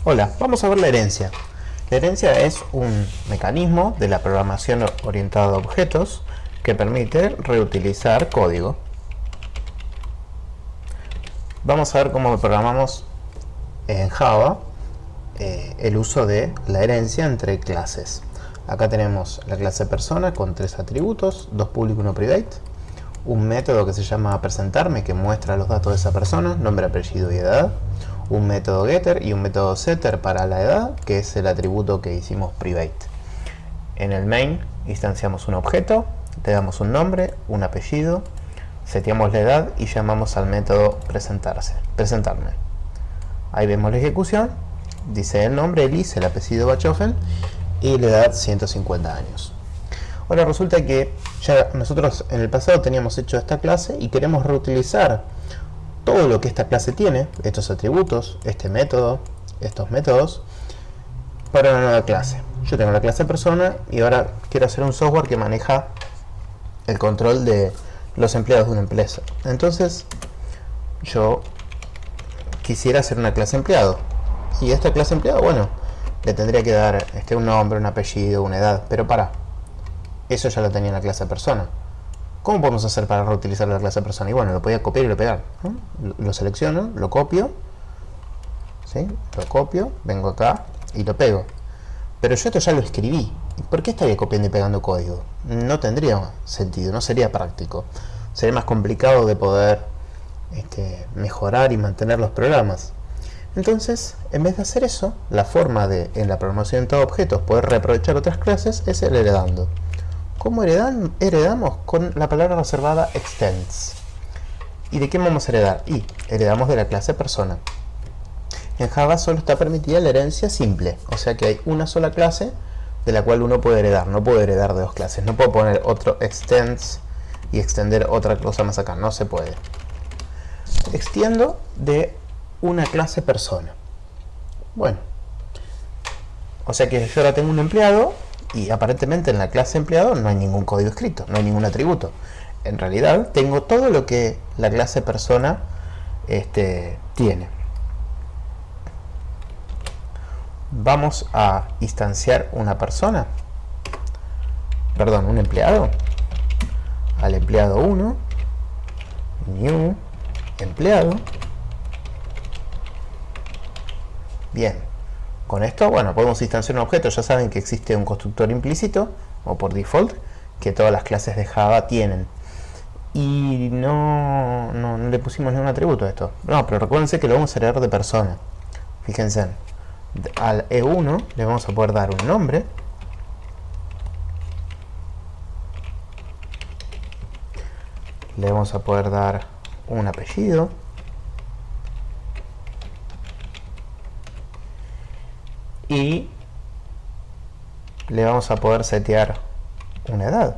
Hola, vamos a ver la herencia. La herencia es un mecanismo de la programación orientada a objetos que permite reutilizar código. Vamos a ver cómo programamos en Java el uso de la herencia entre clases. Acá tenemos la clase persona con 3 atributos, 2 público y 1 private, un método que se llama presentarme que muestra los datos de esa persona, nombre, apellido y edad, un método getter y un método setter para la edad, que es el atributo que hicimos private. En el main instanciamos un objeto, le damos un nombre, un apellido, seteamos la edad y llamamos al método presentarme. Ahí vemos la ejecución, dice el nombre Elise, el apellido Bachofen y la edad 150 años. Ahora resulta que ya nosotros en el pasado teníamos hecho esta clase y queremos reutilizar todo lo que esta clase tiene, estos atributos, este método, estos métodos, para una nueva clase. Yo tengo la clase persona y ahora quiero hacer un software que maneja el control de los empleados de una empresa. Entonces yo quisiera hacer una clase empleado y esta clase empleado, bueno, le tendría que dar un nombre, un apellido, una edad, pero eso ya lo tenía en la clase persona. ¿Cómo podemos hacer para reutilizar la clase persona? Y bueno, lo podía copiar y lo pegar, ¿no? Lo selecciono, lo copio, ¿sí? Lo copio, vengo acá y lo pego. Pero yo esto ya lo escribí. ¿Por qué estaría copiando y pegando código? No tendría sentido, no sería práctico. Sería más complicado de poder mejorar y mantener los programas. Entonces, en vez de hacer eso, la forma de, en la programación de todos objetos, poder reaprovechar otras clases es el heredando. ¿Cómo heredamos? Con la palabra reservada extends. ¿Y de qué vamos a heredar? Y heredamos de la clase persona. En Java solo está permitida la herencia simple, o sea que hay una sola clase de la cual uno puede heredar. No puede heredar de dos clases, no puedo poner otro extends y extender otra cosa más acá, no se puede. Extiendo de una clase persona. Bueno, o sea que yo ahora tengo un empleado y aparentemente en la clase empleado no hay ningún código escrito, no hay ningún atributo. En realidad tengo todo lo que la clase persona tiene. Vamos a instanciar una persona, perdón, un empleado, al empleado 1, new empleado. Bien, con esto, bueno, podemos instanciar un objeto. Ya saben que existe un constructor implícito, o por default, que todas las clases de Java tienen. Y no le pusimos ningún atributo a esto. No, pero recuérdense que lo vamos a heredar de persona. Fíjense, al E1 le vamos a poder dar un nombre. Le vamos a poder dar un apellido. Y le vamos a poder setear una edad.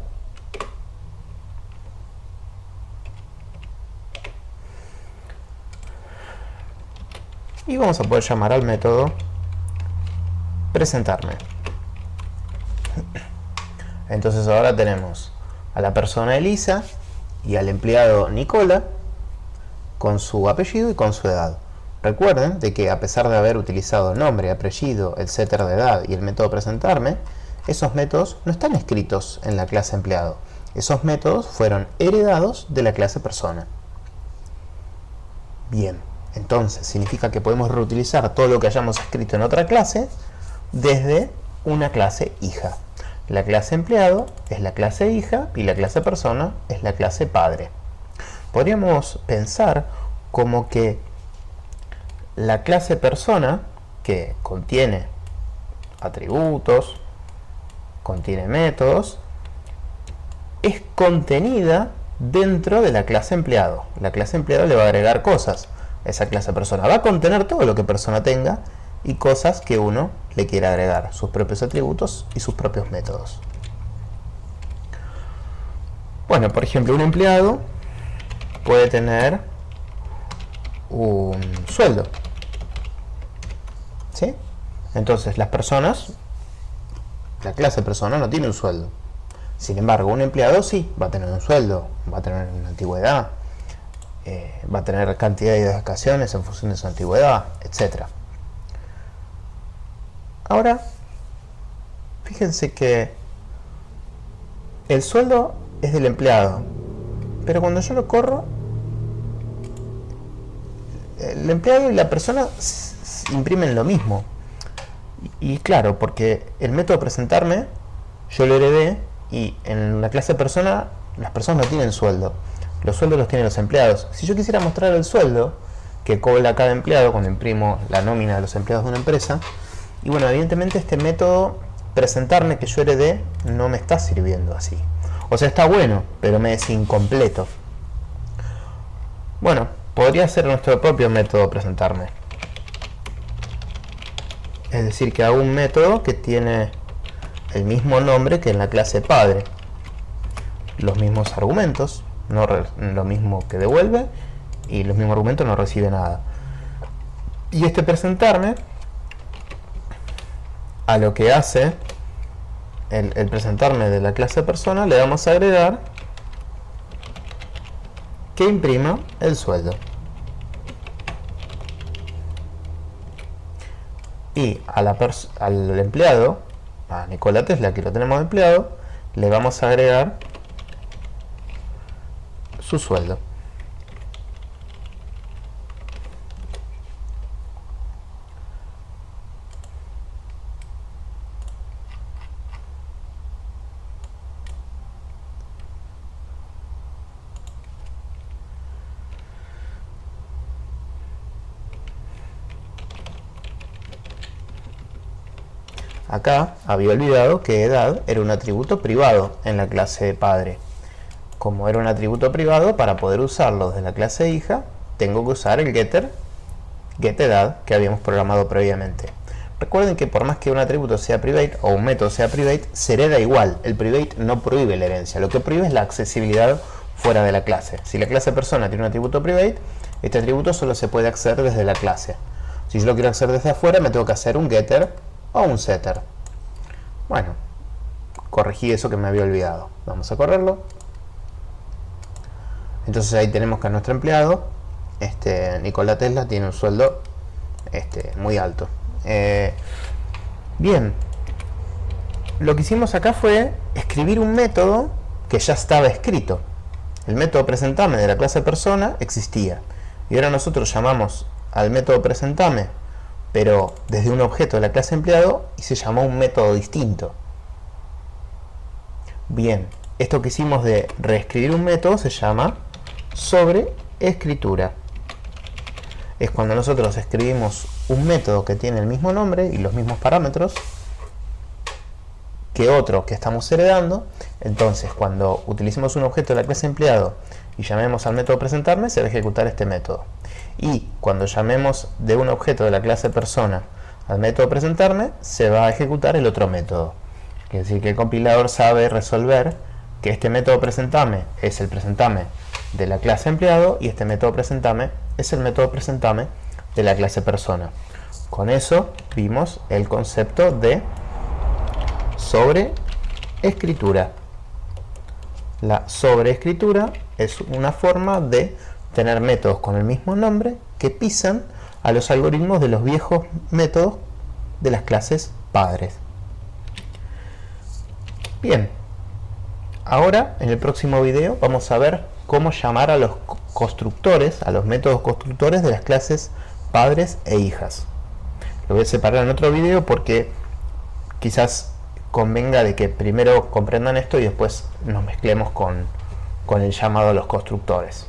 Y vamos a poder llamar al método presentarme. Entonces ahora tenemos a la persona Elisa y al empleado Nicola con su apellido y con su edad. Recuerden de que a pesar de haber utilizado el nombre, apellido, el setter de edad y el método presentarme, esos métodos no están escritos en la clase empleado. Esos métodos fueron heredados de la clase persona. Bien, entonces significa que podemos reutilizar todo lo que hayamos escrito en otra clase desde una clase hija. La clase empleado es la clase hija y la clase persona es la clase padre. Podríamos pensar como que la clase persona, que contiene atributos, contiene métodos, es contenida dentro de la clase empleado. La clase empleado le va a agregar cosas. Esa clase persona va a contener todo lo que persona tenga y cosas que uno le quiera agregar, sus propios atributos y sus propios métodos. Bueno, por ejemplo, un empleado puede tener un sueldo, ¿sí? Entonces las personas, la clase persona no tiene un sueldo. Sin embargo, un empleado sí va a tener un sueldo, va a tener una antigüedad, va a tener cantidad de vacaciones en función de su antigüedad, etc. Ahora, fíjense que el sueldo es del empleado, pero cuando yo lo corro, el empleado y la persona imprimen lo mismo. Y claro, porque el método presentarme, yo lo heredé, y en la clase persona, las personas no tienen sueldo. Los sueldos los tienen los empleados. Si yo quisiera mostrar el sueldo que cobra cada empleado cuando imprimo la nómina de los empleados de una empresa, y bueno, evidentemente este método presentarme que yo heredé no me está sirviendo así. O sea, está bueno, pero me es incompleto. Bueno, podría ser nuestro propio método presentarme. Es decir, que hago un método que tiene el mismo nombre que en la clase padre, los mismos argumentos, lo mismo que devuelve, y los mismos argumentos no recibe nada. Y este presentarme, a lo que hace el presentarme de la clase persona, le vamos a agregar que imprima el sueldo. Y al empleado, a Nikola Tesla, que lo tenemos de empleado, le vamos a agregar su sueldo. Acá había olvidado que edad era un atributo privado en la clase padre. Como era un atributo privado, para poder usarlo desde la clase hija, tengo que usar el getter getEdad que habíamos programado previamente. Recuerden que por más que un atributo sea private o un método sea private, se hereda igual. El private no prohíbe la herencia, lo que prohíbe es la accesibilidad fuera de la clase. Si la clase persona tiene un atributo private, este atributo solo se puede acceder desde la clase. Si yo lo quiero acceder desde afuera, me tengo que hacer un getter o un setter. Bueno, corregí eso que me había olvidado. Vamos a correrlo. Entonces ahí tenemos que a nuestro empleado, Nikola Tesla, tiene un sueldo muy alto. Bien, lo que hicimos acá fue escribir un método que ya estaba escrito. El método presentame de la clase persona existía, y ahora nosotros llamamos al método presentame, pero desde un objeto de la clase empleado, y se llamó un método distinto. Bien, esto que hicimos de reescribir un método se llama sobreescritura. Es cuando nosotros escribimos un método que tiene el mismo nombre y los mismos parámetros que otro que estamos heredando. Entonces, cuando utilicemos un objeto de la clase empleado y llamemos al método presentarme, se va a ejecutar este método. Y cuando llamemos de un objeto de la clase persona al método presentarme, se va a ejecutar el otro método. Es decir, que el compilador sabe resolver que este método presentame es el presentame de la clase empleado y este método presentame es el método presentame de la clase persona. Con eso vimos el concepto de sobreescritura. La sobreescritura es una forma de tener métodos con el mismo nombre que pisan a los algoritmos de los viejos métodos de las clases padres. Bien, ahora en el próximo video vamos a ver cómo llamar a los constructores, a los métodos constructores de las clases padres e hijas. Lo voy a separar en otro video porque quizás convenga de que primero comprendan esto y después nos mezclemos con el llamado a los constructores.